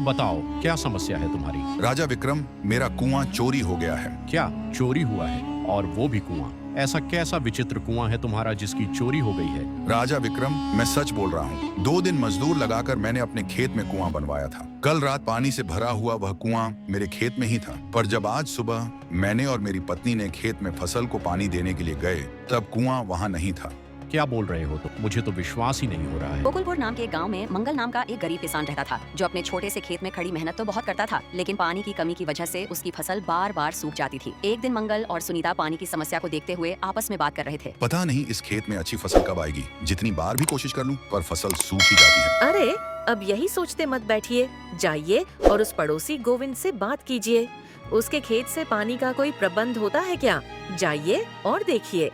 बताओ, क्या समस्या है तुम्हारी? राजा विक्रम, मेरा कुआं चोरी हो गया है। क्या चोरी हुआ है? और वो भी कुआं? ऐसा कैसा विचित्र कुआं है तुम्हारा जिसकी चोरी हो गई है? राजा विक्रम, मैं सच बोल रहा हूँ। 2 दिन मजदूर लगाकर मैंने अपने खेत में कुआं बनवाया था। कल रात पानी से भरा हुआ वह कुआं मेरे खेत में ही था, पर जब आज सुबह मैंने और मेरी पत्नी ने खेत में फसल को पानी देने के लिए गए, तब कुआं वहाँ नहीं था। क्या बोल रहे हो? तो मुझे तो विश्वास ही नहीं हो रहा है। गोकुलपुर नाम के एक गांव में मंगल नाम का एक गरीब किसान रहता था, जो अपने छोटे से खेत में खड़ी मेहनत तो बहुत करता था, लेकिन पानी की कमी की वजह से उसकी फसल बार बार सूख जाती थी। एक दिन मंगल और सुनीता पानी की समस्या को देखते हुए आपस में बात कर रहे थे। पता नहीं इस खेत में अच्छी फसल कब आएगी। जितनी बार भी कोशिश कर लूं, पर फसल सूख ही जाती है। अरे अब यही सोचते मत बैठिए, जाइए और उस पड़ोसी गोविंद से बात कीजिए। उसके खेत से पानी का कोई प्रबंध होता है क्या? जाइए और देखिए।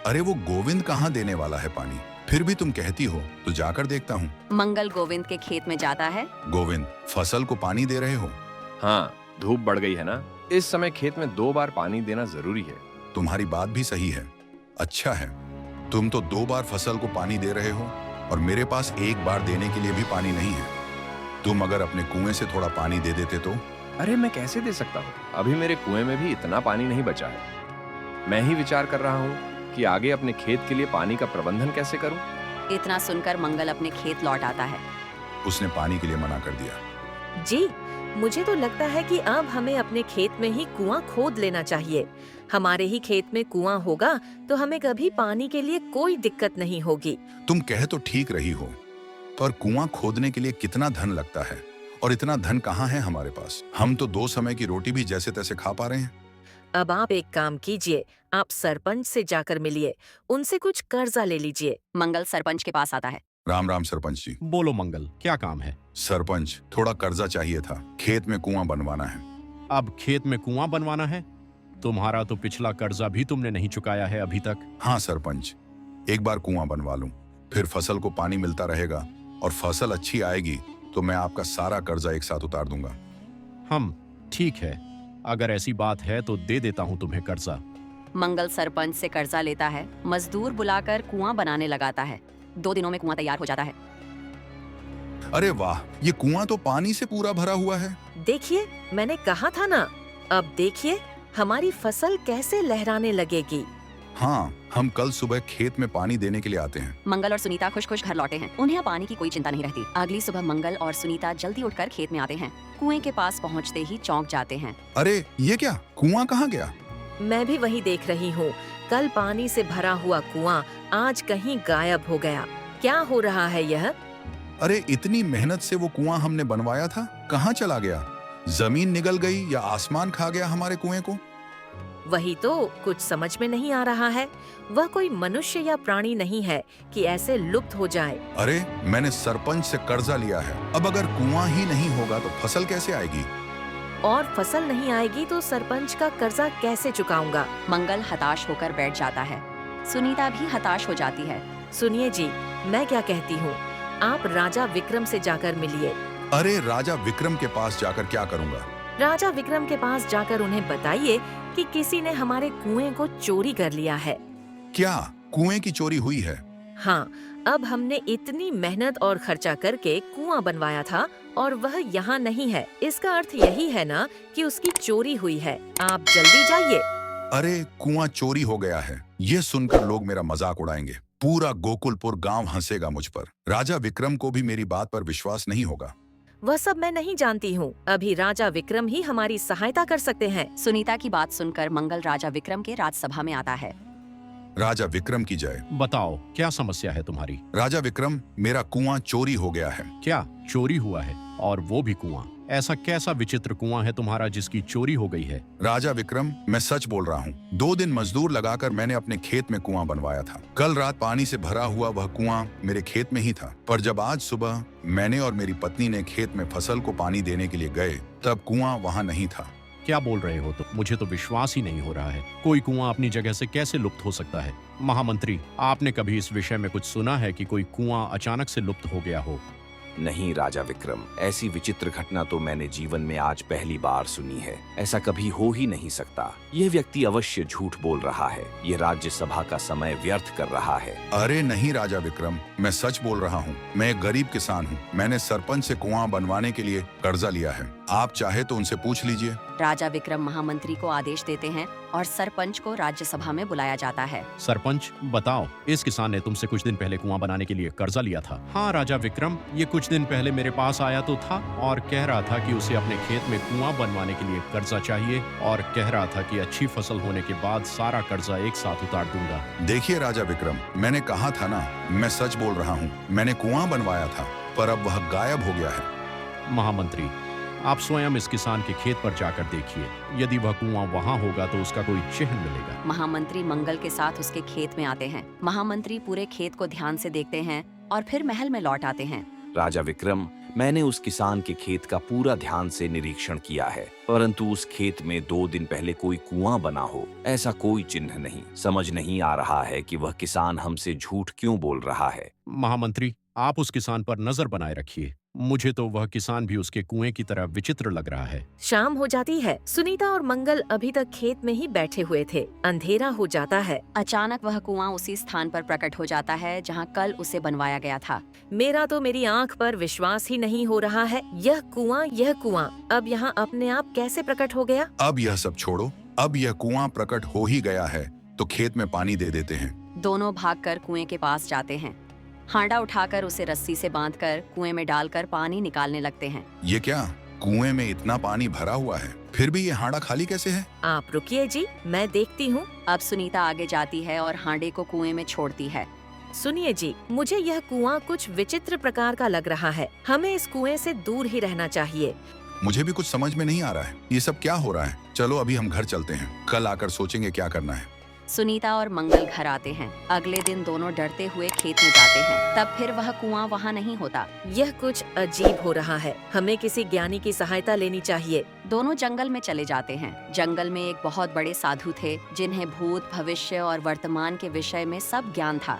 अरे वो गोविंद कहाँ देने वाला है पानी? फिर भी तुम कहती हो तो जाकर देखता हूँ। मंगल गोविंद के खेत में जाता है। गोविंद, फसल को पानी दे रहे हो? हाँ, धूप बढ़ गई है ना, इस समय खेत में 2 बार पानी देना जरूरी है। तुम्हारी बात भी सही है। अच्छा है, तुम तो 2 बार फसल को पानी दे रहे हो और मेरे पास 1 बार देने के लिए भी पानी नहीं है। तुम अगर अपने कुएं से थोड़ा पानी दे देते तो। अरे मैं कैसे दे सकता हूँ? अभी मेरे कुएं में भी इतना पानी नहीं बचा है। मैं ही विचार कर रहा हूँ कि आगे अपने खेत के लिए पानी का प्रबंधन कैसे करूँ। इतना सुनकर मंगल अपने खेत लौट आता है। उसने पानी के लिए मना कर दिया। जी, मुझे तो लगता है कि अब हमें अपने खेत में ही कुआं खोद लेना चाहिए। हमारे ही खेत में कुआं होगा तो हमें कभी पानी के लिए कोई दिक्कत नहीं होगी। तुम कह तो ठीक रही हो, पर कुआं खोदने के लिए कितना धन लगता है, और इतना धन कहाँ है हमारे पास? हम तो 2 समय की रोटी भी जैसे तैसे खा पा रहे हैं। अब आप एक काम कीजिए, आप सरपंच से जाकर मिलिए, उनसे कुछ कर्जा ले लीजिए। मंगल सरपंच के पास आता है। राम राम सरपंच जी। बोलो मंगल, क्या काम है? सरपंच, थोड़ा कर्जा चाहिए था। खेत में कुआं बनवाना है। अब खेत में कुआं बनवाना है? तुम्हारा तो पिछला कर्जा भी तुमने नहीं चुकाया है अभी तक। हाँ सरपंच, एक बार कुआं बनवा लूं, फिर फसल को पानी मिलता रहेगा और फसल अच्छी आएगी तो मैं आपका सारा कर्जा एक साथ उतार दूंगा। ठीक है, अगर ऐसी बात है तो दे देता हूँ तुम्हें कर्जा। मंगल सरपंच से कर्जा लेता है, मजदूर बुलाकर कुआं बनाने लगाता है। 2 दिनों में कुआं तैयार हो जाता है। अरे वाह, ये कुआं तो पानी से पूरा भरा हुआ है। देखिए, मैंने कहा था ना। अब देखिए हमारी फसल कैसे लहराने लगेगी। हाँ, हम कल सुबह खेत में पानी देने के लिए आते हैं। मंगल और सुनीता खुश खुश घर लौटे हैं। उन्हें अब पानी की कोई चिंता नहीं रहती। अगली सुबह मंगल और सुनीता जल्दी उठकर खेत में आते हैं। कुएं के पास पहुंचते ही चौंक जाते हैं। अरे ये क्या, कुआं कहाँ गया? मैं भी वही देख रही हूँ। कल पानी से भरा हुआ कुआं आज कहीं गायब हो गया। क्या हो रहा है यह? अरे इतनी मेहनत से वो कुआं हमने बनवाया था, कहाँ चला गया? जमीन निगल गई या आसमान खा गया हमारे कुएं को? वही तो कुछ समझ में नहीं आ रहा है। वह कोई मनुष्य या प्राणी नहीं है कि ऐसे लुप्त हो जाए। अरे मैंने सरपंच से कर्जा लिया है, अब अगर कुआं ही नहीं होगा तो फसल कैसे आएगी? और फसल नहीं आएगी तो सरपंच का कर्जा कैसे चुकाऊंगा? मंगल हताश होकर बैठ जाता है। सुनीता भी हताश हो जाती है। सुनिए जी, मैं क्या कहती हूँ, आप राजा विक्रम से जाकर मिलिए। अरे राजा विक्रम के पास जाकर क्या करूंगा? राजा विक्रम के पास जाकर उन्हें बताइए कि किसी ने हमारे कुएं को चोरी कर लिया है। क्या कुएं की चोरी हुई है? हाँ, अब हमने इतनी मेहनत और खर्चा करके कुआं बनवाया था और वह यहाँ नहीं है। इसका अर्थ यही है ना कि उसकी चोरी हुई है। आप जल्दी जाइए। अरे कुआं चोरी हो गया है, ये सुनकर लोग मेरा मजाक उड़ाएंगे। पूरा गोकुलपुर गांव हंसेगा मुझ पर। राजा विक्रम को भी मेरी बात पर विश्वास नहीं होगा। वह सब मैं नहीं जानती हूँ। अभी राजा विक्रम ही हमारी सहायता कर सकते हैं। सुनीता की बात सुनकर मंगल राजा विक्रम के राजसभा में आता है। राजा विक्रम की जय। बताओ, क्या समस्या है तुम्हारी? राजा विक्रम, मेरा कुआं चोरी हो गया है। क्या चोरी हुआ है? और वो भी कुआं? ऐसा कैसा विचित्र कुआं है तुम्हारा जिसकी चोरी हो गई है? राजा विक्रम, मैं सच बोल रहा हूँ। 2 दिन मजदूर लगाकर मैंने अपने खेत में कुआं बनवाया था। कल रात पानी से भरा हुआ वह कुआं मेरे खेत में ही था, पर जब आज सुबह मैंने और मेरी पत्नी ने खेत में फसल को पानी देने के लिए गए, तब कुआं वहाँ नहीं था। क्या बोल रहे हो? तो मुझे तो विश्वास ही नहीं हो रहा है। कोई कुआं अपनी जगह से कैसे लुप्त हो सकता है? महामंत्री, आपने कभी इस विषय में कुछ सुना है कि कोई कुआं अचानक से लुप्त हो गया हो? नहीं राजा विक्रम, ऐसी विचित्र घटना तो मैंने जीवन में आज पहली बार सुनी है। ऐसा कभी हो ही नहीं सकता। यह व्यक्ति अवश्य झूठ बोल रहा है। ये राज्यसभा का समय व्यर्थ कर रहा है। अरे नहीं राजा विक्रम, मैं सच बोल रहा हूँ। मैं एक गरीब किसान हूँ। मैंने सरपंच से कुआं बनवाने के लिए कर्जा लिया है। आप चाहे तो उनसे पूछ लीजिए। राजा विक्रम महामंत्री को आदेश देते हैं और सरपंच को राज्यसभा में बुलाया जाता है। सरपंच बताओ, इस किसान ने तुमसे कुछ दिन पहले कुआं बनाने के लिए कर्जा लिया था। हाँ राजा विक्रम, ये कुछ दिन पहले मेरे पास आया तो था और कह रहा था कि उसे अपने खेत में कुआं बनवाने के लिए कर्जा चाहिए और कह रहा था कि अच्छी फसल होने के बाद सारा कर्जा एक साथ उतार दूंगा। देखिए राजा विक्रम, मैंने कहा था ना, मैं सच बोल रहा हूँ। मैंने कुआं बनवाया था, पर अब वह गायब हो गया है। महामंत्री, आप स्वयं इस किसान के खेत पर जाकर देखिए। यदि वह कुआं वहां होगा तो उसका कोई चिन्ह मिलेगा। महामंत्री मंगल के साथ उसके खेत में आते हैं। महामंत्री पूरे खेत को ध्यान से देखते हैं और फिर महल में लौट आते हैं। राजा विक्रम, मैंने उस किसान के खेत का पूरा ध्यान से निरीक्षण किया है, परंतु उस खेत में 2 दिन पहले कोई कुआं बना हो, ऐसा कोई चिन्ह नहीं। समझ नहीं आ रहा है कि वह किसान हमसे झूठ क्यों बोल रहा है। महामंत्री, आप उस किसान पर नजर बनाए रखिए। मुझे तो वह किसान भी उसके कुएं की तरह विचित्र लग रहा है। शाम हो जाती है। सुनीता और मंगल अभी तक खेत में ही बैठे हुए थे। अंधेरा हो जाता है। अचानक वह कुआं उसी स्थान पर प्रकट हो जाता है जहां कल उसे बनवाया गया था। मेरा तो मेरी आंख पर विश्वास ही नहीं हो रहा है। यह कुआं अब यहाँ अपने आप कैसे प्रकट हो गया? अब यह सब छोड़ो। अब यह कुआं प्रकट हो ही गया है तो खेत में पानी दे देते हैं। दोनों भागकर कुएं के पास जाते हैं। हांडा उठाकर उसे रस्सी से बांधकर कुएं में डालकर पानी निकालने लगते हैं। ये क्या, कुएं में इतना पानी भरा हुआ है, फिर भी ये हांडा खाली कैसे है? आप रुकिए जी, मैं देखती हूँ। अब सुनीता आगे जाती है और हांडे को कुएं में छोड़ती है। सुनिए जी, मुझे यह कुआं कुछ विचित्र प्रकार का लग रहा है। हमें इस कुएं से दूर ही रहना चाहिए। मुझे भी कुछ समझ में नहीं आ रहा है। ये सब क्या हो रहा है? चलो अभी हम घर चलते हैं, कल आकर सोचेंगे क्या करना है। सुनीता और मंगल घर आते हैं। अगले दिन दोनों डरते हुए खेत में जाते हैं। तब फिर वह कुआं वहां नहीं होता। यह कुछ अजीब हो रहा है। हमें किसी ज्ञानी की सहायता लेनी चाहिए। दोनों जंगल में चले जाते हैं। जंगल में एक बहुत बड़े साधु थे जिन्हें भूत, भविष्य और वर्तमान के विषय में सब ज्ञान था।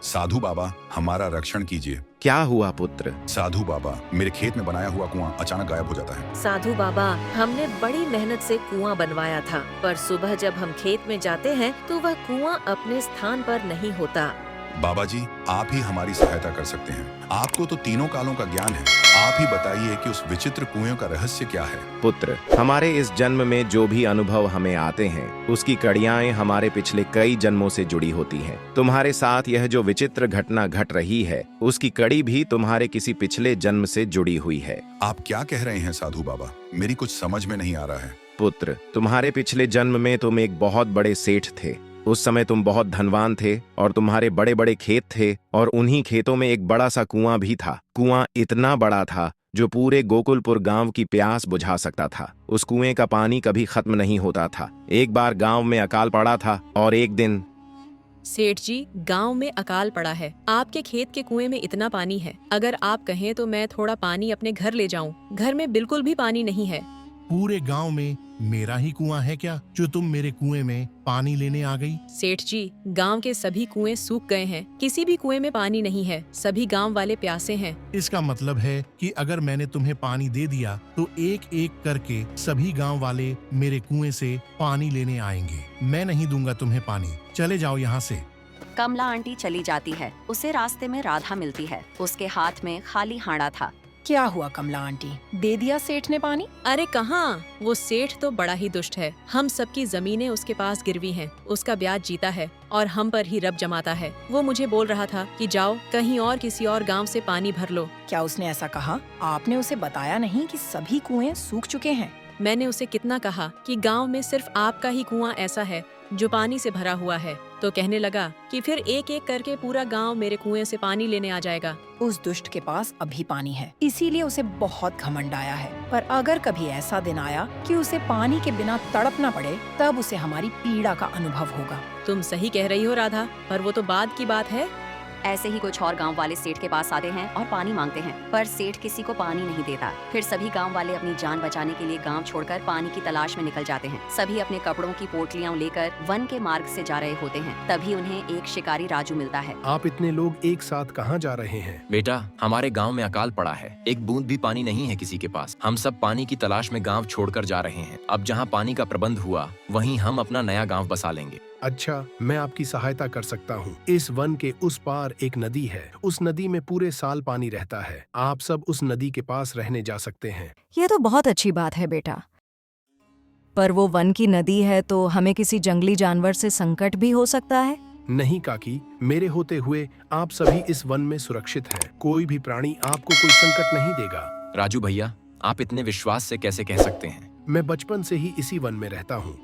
साधु बाबा, हमारा रक्षण कीजिए। क्या हुआ पुत्र? साधु बाबा, मेरे खेत में बनाया हुआ कुआं अचानक गायब हो जाता है। साधु बाबा, हमने बड़ी मेहनत से कुआं बनवाया था, पर सुबह जब हम खेत में जाते हैं तो वह कुआं अपने स्थान पर नहीं होता। बाबा जी, आप ही हमारी सहायता कर सकते हैं। आपको तो तीनों कालों का ज्ञान है। आप ही बताइए कि उस विचित्र कुएं का रहस्य क्या है। पुत्र, हमारे इस जन्म में जो भी अनुभव हमें आते हैं, उसकी कड़ियाएं हमारे पिछले कई जन्मों से जुड़ी होती हैं। तुम्हारे साथ यह जो विचित्र घटना घट रही है, उसकी कड़ी भी तुम्हारे किसी पिछले जन्म से जुड़ी हुई है। आप क्या कह रहे हैं साधु बाबा? मेरी कुछ समझ में नहीं आ रहा है। पुत्र, तुम्हारे पिछले जन्म में तुम एक बहुत बड़े सेठ थे। उस समय तुम बहुत धनवान थे और तुम्हारे बड़े बड़े खेत थे और उन्हीं खेतों में एक बड़ा सा कुआं भी था। कुआं इतना बड़ा था जो पूरे गोकुलपुर गांव की प्यास बुझा सकता था। उस कुएं का पानी कभी खत्म नहीं होता था। एक बार गांव में अकाल पड़ा था और एक दिन। सेठ जी, गांव में अकाल पड़ा है। आपके खेत के कुएं में इतना पानी है, अगर आप कहें तो मैं थोड़ा पानी अपने घर ले जाऊं। घर में बिल्कुल भी पानी नहीं है। पूरे गांव में मेरा ही कुआं है क्या जो तुम मेरे कुएं में पानी लेने आ गई? सेठ जी, गांव के सभी कुएं सूख गए हैं। किसी भी कुएं में पानी नहीं है। सभी गांव वाले प्यासे हैं। इसका मतलब है कि अगर मैंने तुम्हें पानी दे दिया तो एक एक करके सभी गांव वाले मेरे कुएं से पानी लेने आएंगे। मैं नहीं दूंगा तुम्हें पानी। चले जाओ यहाँ से। कमला आंटी चली जाती है। उसे रास्ते में राधा मिलती है। उसके हाथ में खाली हांडा था। क्या हुआ कमला आंटी, दे दिया सेठ ने पानी? अरे कहाँ, वो सेठ तो बड़ा ही दुष्ट है। हम सबकी जमीनें उसके पास गिरवी हैं। उसका ब्याज जीता है और हम पर ही रब जमाता है। वो मुझे बोल रहा था कि जाओ कहीं और किसी और गांव से पानी भर लो। क्या उसने ऐसा कहा? आपने उसे बताया नहीं कि सभी कुएं सूख चुके हैं? मैंने उसे कितना कहा कि गांव में सिर्फ आपका ही कुआं ऐसा है जो पानी से भरा हुआ है, तो कहने लगा कि फिर एक एक करके पूरा गांव मेरे कुएं से पानी लेने आ जाएगा। उस दुष्ट के पास अभी पानी है, इसीलिए उसे बहुत घमंड आया है। पर अगर कभी ऐसा दिन आया कि उसे पानी के बिना तड़पना पड़े, तब उसे हमारी पीड़ा का अनुभव होगा। तुम सही कह रही हो राधा, पर वो तो बाद की बात है। ऐसे ही कुछ और गांव वाले सेठ के पास आते हैं और पानी मांगते हैं, पर सेठ किसी को पानी नहीं देता। फिर सभी गांव वाले अपनी जान बचाने के लिए गांव छोड़कर पानी की तलाश में निकल जाते हैं। सभी अपने कपड़ों की पोटलियां लेकर वन के मार्ग से जा रहे होते हैं। तभी उन्हें एक शिकारी राजू मिलता है। आप इतने लोग एक साथ कहाँ जा रहे हैं? बेटा, हमारे गांव में अकाल पड़ा है, एक बूंद भी पानी नहीं है किसी के पास। हम सब पानी की तलाश में गांव छोड़कर जा रहे हैं। अब जहां पानी का प्रबंध हुआ वहीं हम अपना नया गांव बसा लेंगे। अच्छा, मैं आपकी सहायता कर सकता हूँ। इस वन के उस पार एक नदी है, उस नदी में पूरे साल पानी रहता है। आप सब उस नदी के पास रहने जा सकते हैं। ये तो बहुत अच्छी बात है बेटा, पर वो वन की नदी है तो हमें किसी जंगली जानवर से संकट भी हो सकता है। नहीं काकी, मेरे होते हुए आप सभी इस वन में सुरक्षित हैं। कोई भी प्राणी आपको कोई संकट नहीं देगा। राजू भैया, आप इतने विश्वास से कैसे कह सकते हैं? मैं बचपन से ही इसी वन में रहता हूँ।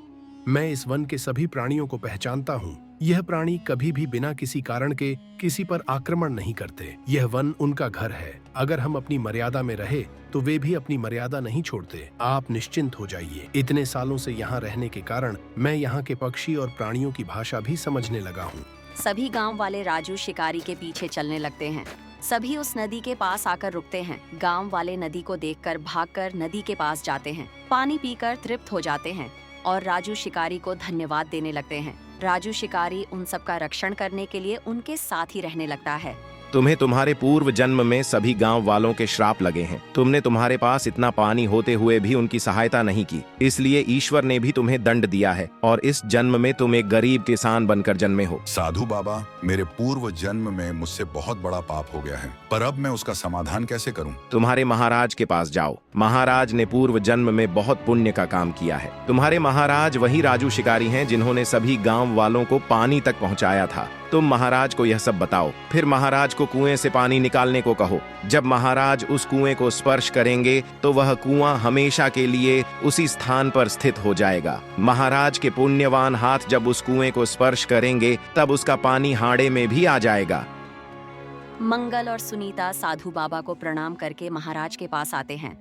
मैं इस वन के सभी प्राणियों को पहचानता हूँ। यह प्राणी कभी भी बिना किसी कारण के किसी पर आक्रमण नहीं करते। यह वन उनका घर है। अगर हम अपनी मर्यादा में रहे तो वे भी अपनी मर्यादा नहीं छोड़ते। आप निश्चिंत हो जाइए। इतने सालों से यहाँ रहने के कारण मैं यहाँ के पक्षी और प्राणियों की भाषा भी समझने लगा हूँ। सभी गांव वाले राजू शिकारी के पीछे चलने लगते हैं। सभी उस नदी के पास आकर रुकते हैं। गांव वाले नदी को देखकर भागकर नदी के पास जाते हैं। पानी पीकर तृप्त हो जाते हैं और राजू शिकारी को धन्यवाद देने लगते हैं। राजू शिकारी उन सब का रक्षण करने के लिए उनके साथ ही रहने लगता है। तुम्हें तुम्हारे पूर्व जन्म में सभी गांव वालों के श्राप लगे हैं। तुमने तुम्हारे पास इतना पानी होते हुए भी उनकी सहायता नहीं की, इसलिए ईश्वर ने भी तुम्हें दंड दिया है और इस जन्म में तुम एक गरीब किसान बनकर जन्मे हो। साधु बाबा, मेरे पूर्व जन्म में मुझसे बहुत बड़ा पाप हो गया है, पर अब मैं उसका समाधान कैसे करूं? तुम्हारे महाराज के पास जाओ। महाराज ने पूर्व जन्म में बहुत पुण्य का काम किया है। तुम्हारे महाराज वही राजू शिकारी हैं जिन्होंने सभी गांव वालों को पानी तक पहुंचाया था। तुम महाराज को यह सब बताओ, फिर महाराज को कुएं से पानी निकालने को कहो। जब महाराज उस कुएं को स्पर्श करेंगे तो वह कुआं हमेशा के लिए उसी स्थान पर स्थित हो जाएगा। महाराज के पुण्यवान हाथ जब उस कुएं को स्पर्श करेंगे तब उसका पानी हांडे में भी आ जाएगा। मंगल और सुनीता साधु बाबा को प्रणाम करके महाराज के पास आते हैं।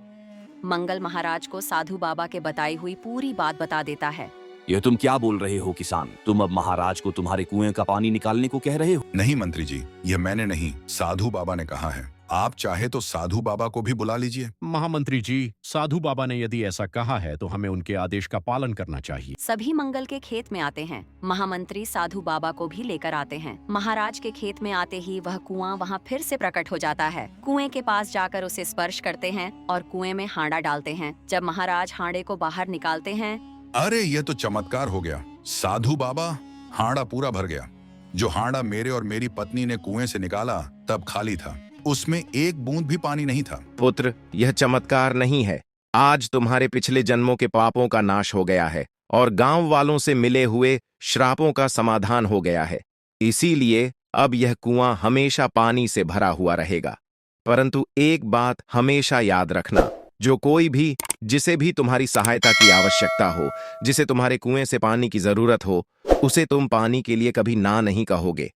मंगल महाराज को साधु बाबा के बताई हुई पूरी बात बता देता है। यह तुम क्या बोल रहे हो किसान? तुम अब महाराज को तुम्हारे कुएं का पानी निकालने को कह रहे हो? नहीं मंत्री जी, यह मैंने नहीं, साधु बाबा ने कहा है। आप चाहे तो साधु बाबा को भी बुला लीजिए। महामंत्री जी, साधु बाबा ने यदि ऐसा कहा है तो हमें उनके आदेश का पालन करना चाहिए। सभी मंगल के खेत में आते हैं। महामंत्री साधु बाबा को भी लेकर आते हैं। महाराज के खेत में आते ही वह कुआं वहाँ फिर से प्रकट हो जाता है। कुएं के पास जाकर उसे स्पर्श करते हैं और कुएं में हांडा डालते हैं। जब महाराज हांडे को बाहर निकालते हैं, अरे यह तो चमत्कार हो गया। साधु बाबा, हांडा पूरा भर गया। जो हांडा मेरे और मेरी पत्नी ने कुएं से निकाला तब खाली था, उसमें एक बूंद भी पानी नहीं था। पुत्र, यह चमत्कार नहीं है। आज तुम्हारे पिछले जन्मों के पापों का नाश हो गया है और गांव वालों से मिले हुए श्रापों का समाधान हो गया है। इसीलिए अब यह कुआं हमेशा पानी से भरा हुआ रहेगा। परंतु एक बात हमेशा याद रखना, जो कोई भी जिसे भी तुम्हारी सहायता की आवश्यकता हो, जिसे तुम्हारे कुएं से पानी की जरूरत हो, उसे तुम पानी के लिए कभी ना नहीं कहोगे।